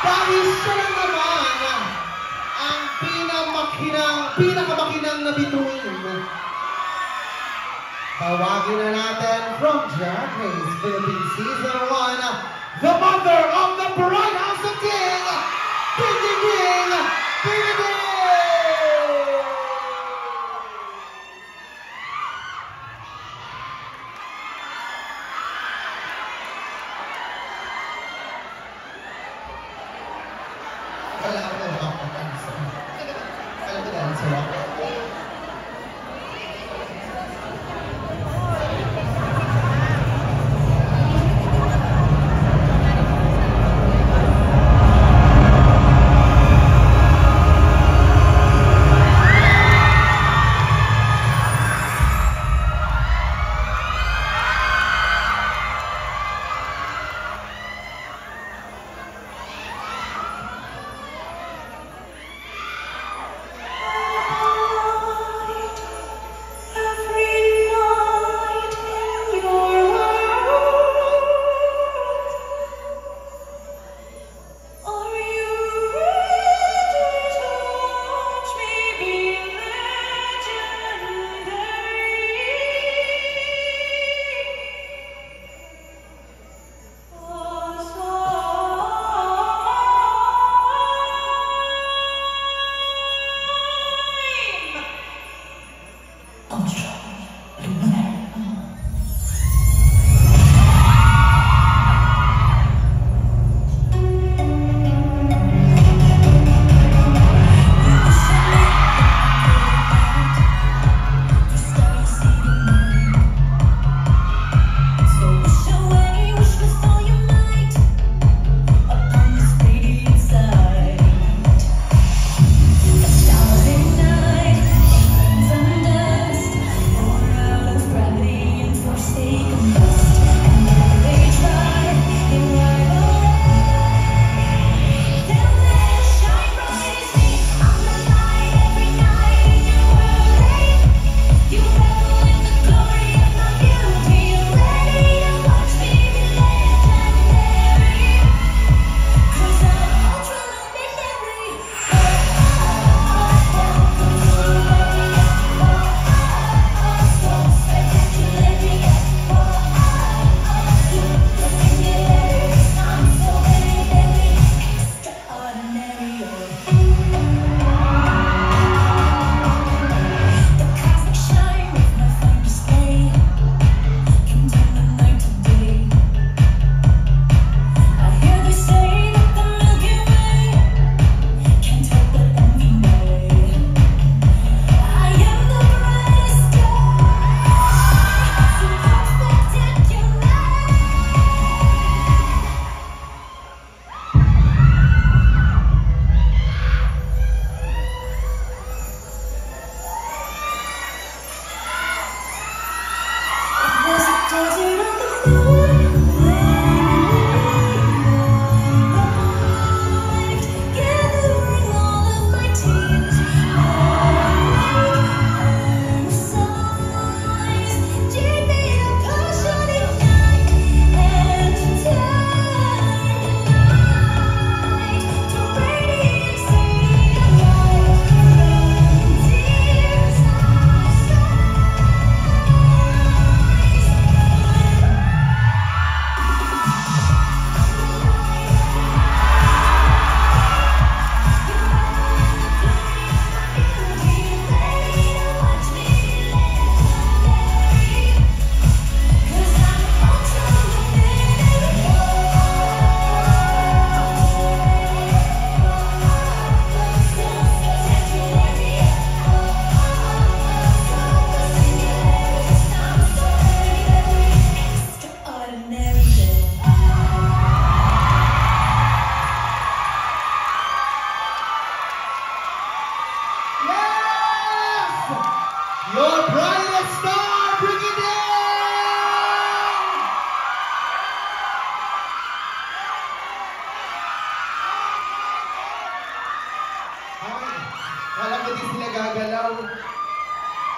Dahil siya lang naman ang pinakamakinang na bituin. Tawagin na natin from Drag Race Philippines Season 1, the mother of the Bride House of King, Pinky Pinky!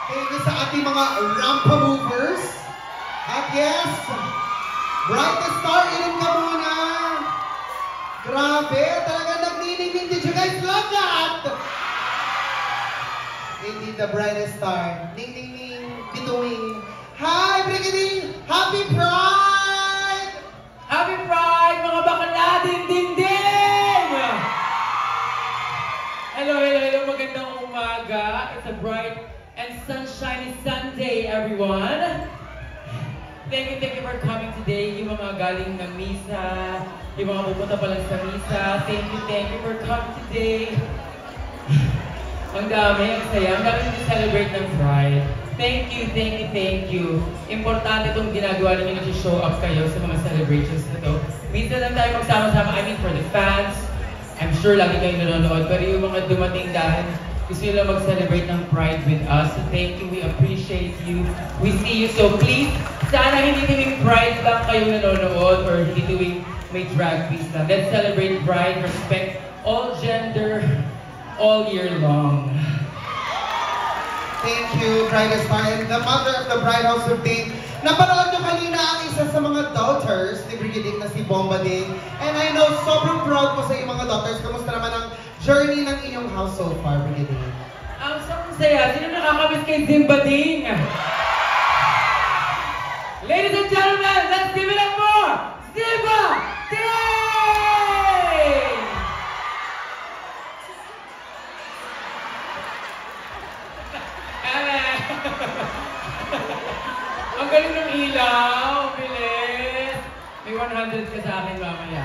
Thank you sa ating mga rampa movers. At yes, Bright Star, inom ka muna. Grabe, talaga nagniningning. Did you guys love that? Indeed, the brightest star. Ning, ning, ning, bituing. Hi, Brigading! Happy Pride! Happy Pride, mga bakla! Ding, ding, ding! Hello, hello, hello. Magandang umaga. It's a bright and sunshiny Sunday, everyone. Thank you for coming today. Yung mga galing ng misa, yung mga pupunta pa lang sa misa. Thank you for coming today. Ang dami, ang saya. Ang dami to celebrate ng Pride. Thank you. Importante itong ginagawa ninyo, nag-show up kayo sa mga celebrations na to. Minsan lang tayo magsama-sama, I mean for the fans. I'm sure lagi kayong nanonood, pero yung mga dumating dahil gusto nyo lang mag-celebrate ng Pride with us. So thank you, we appreciate you. We see you, so please, sana hindi tuwing Pride lang kayo nanonood or hindi tuwing may drag queens na. Let's celebrate Pride, respect all gender, all year long. Thank you, brightest star, and the mother of the Bride House of Ding. Napanood nyo kanina ang isa sa mga daughters ni Brigading na si Bomba Ding. And I know, sobrang proud ko sa iyong mga daughters. Kamusta naman ang journey ng inyong house so far, Brigading? Ang sobrang saya. Sino nakakamiss kay Zimba Ding? Ladies and gentlemen, let's give it up for Zimba Ding! Ang galing ng ilaw, bilis. May 100 ka sa akin mamaya.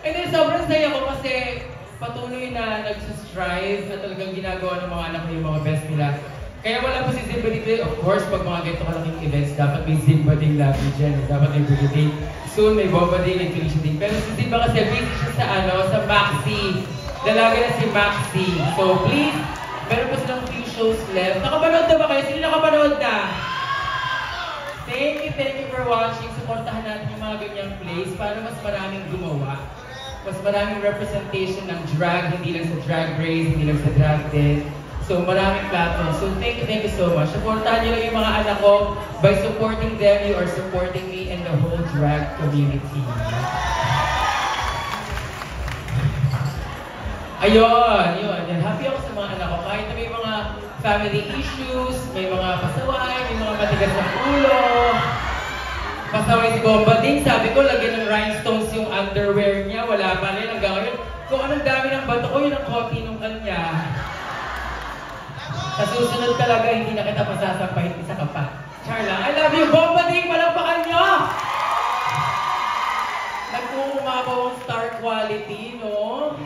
And then sobrang saya ko kasi patuloy na nagsistrive na talagang ginagawa ng mga anak ko yung mga best nila. Kaya wala pa si Zimba dito. Of course, pag mga ganito kalaking events, dapat may Zimba Ding lagi dyan. Dapat may Brigading. Soon may Bomba Ding, may Felicia Ding. Pero si Zimba kasi busy siya sa Maxi. Dalaga na si Maxi. So please, meron pa silang few shows left. Nakapanood na ba kayo? Sino nakapanood na? Thank you for watching. Supportahan natin yung mga ganyang plays para mas maraming gumawa. Mas maraming representation ng drag, hindi lang sa Drag Race, hindi lang sa Drag Den. So maraming platforms. So thank you so much. Supportahan niyo lang yung mga anak ko. By supporting them, you are supporting me and the whole drag community. Ayun. Happy ako sa mga anak ko. Kahit na may mga family issues, may mga pasaway, may mga matigas ng ulo. Pasaway si Bomba Ding, sabi ko, lagyan ng rhinestones yung underwear niya. Wala pa rin hanggang ngayon. Kung anong dami ng bato ko, yun ang copy nung kanya. Sa susunod talaga, hindi na kita masasampahin, isa ka pa. Charla, I love you, Bomba Ding! Palakpakan nyo! Nag-uumabaw ang star quality, no?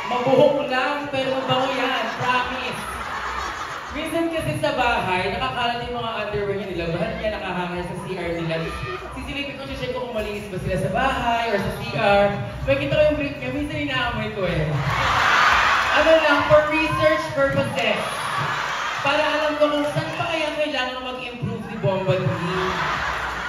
Mabuhok lang, pero mabango yan. Promise. Minsan kasi sa bahay, nakakalat yung mga underwear niya nila. Lahat niya nakahanger sa CR nila. Sisilipin ko, check ko kung malinis ba sila sa bahay or sa CR. Makikita ko yung brief niya, minsan inaamoy ko eh. Ano lang, for research purposes. Para alam ko kung saan pa kaya kailangan mag-improve ni Bomba Ding.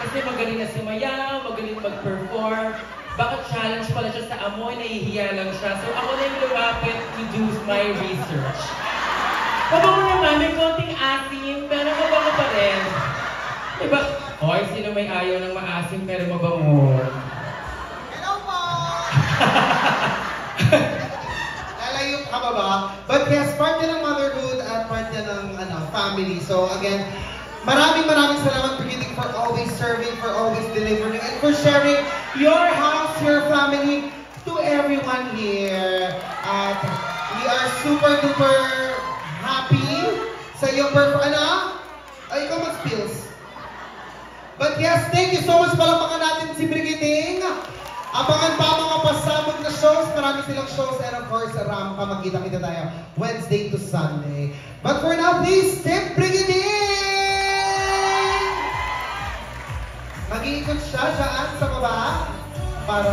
Kasi magaling na sumayaw, magaling mag-perform. Baka challenge pala siya sa amoy, nahihiya lang siya. So ako na yung lumapit to do my research. Mabango naman, may konting asim, pero mabango pa rin. Diba? Hoy, sino may ayaw ng maasim pero mabango? Hello po! Lalayo ka ba? But yes, part yan ng motherhood at part yan ng family. So again, maraming salamat Brigading for always serving, for always delivering, and for sharing your house, your family to everyone here. At we are super duper happy sa iyong performance. Ay, ikaw mag-spills. But yes, thank you so much. Palakpakan natin si Brigading. Abangan pa mga pasabog na shows. Marami silang shows. And of course, Rampa, magkita-kita tayo Wednesday to Sunday. But for now, please, step Brigading! Mag-iikot siya dyan sa baba para